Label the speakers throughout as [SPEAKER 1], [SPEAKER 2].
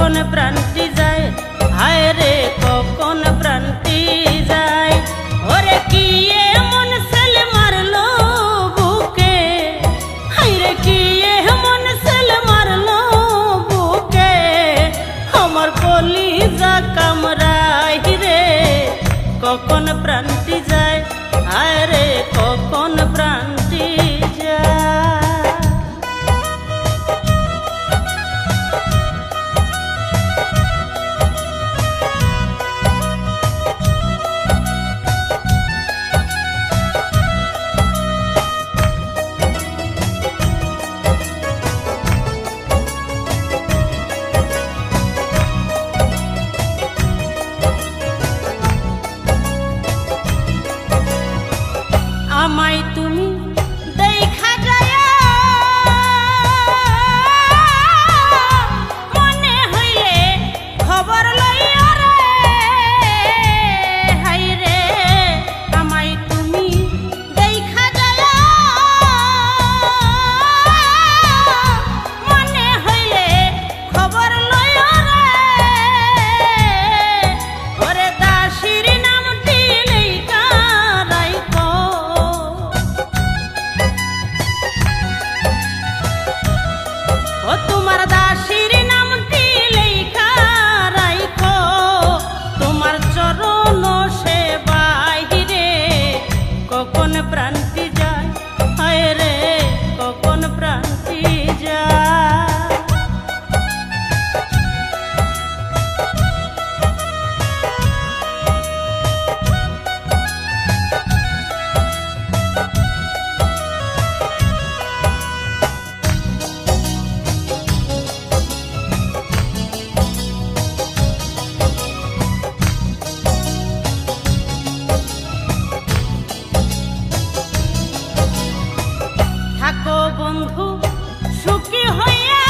[SPEAKER 1] কখন প্রাণটি যায়, হায় রে কখন প্রাণটি যায়। ওরে কি এমন ছেলে মারলো বুকে, হায় রে কি এমন ছেলে মারলো বুকে, আমার কলিজা কামড়ায় রে কখন প্রাণটি যায়, হায় রে কখন প্রাণটি যায়। আমায় তুমি দেখা যায় মনে হইলে খবর লইও রে, হাই রে আমায় তুমি দেখা যায় মনে হইলে খবর লইও রে। ওরে দাসীর নামটি লেখা রাইখো, ও তোমার দাসীর নামটি লেখা রাইখো, তোমার চরণ সেবায় রে কখন প্রাণটি যায়, হায় রে কখন প্রাণটি যায়। থাকো বন্ধু সুখী হইয়া,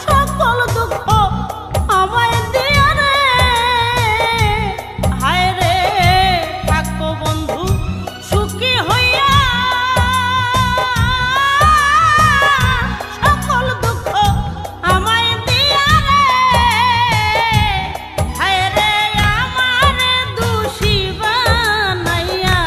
[SPEAKER 1] সকল দুঃখ আমায় দিয়া রে, হায় রে থাকো বন্ধু সুখী হইয়া, সকল দুঃখ আমায় দিয়া রে, হায় রে আমারে দোষী বানাইয়া,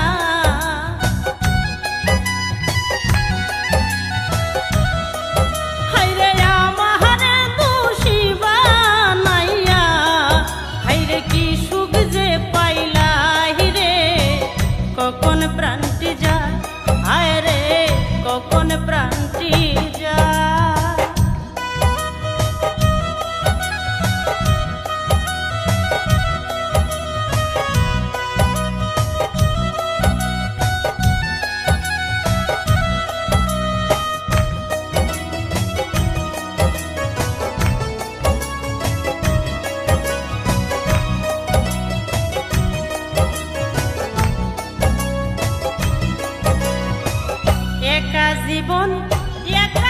[SPEAKER 1] হায়রে আমারে দোষী বানাইয়া, হায়রে কি সুখ যে পাইলাই রে কখন প্রাণটি যায়, হায়রে কখন প্রাণটি যায়। একা জীবন একা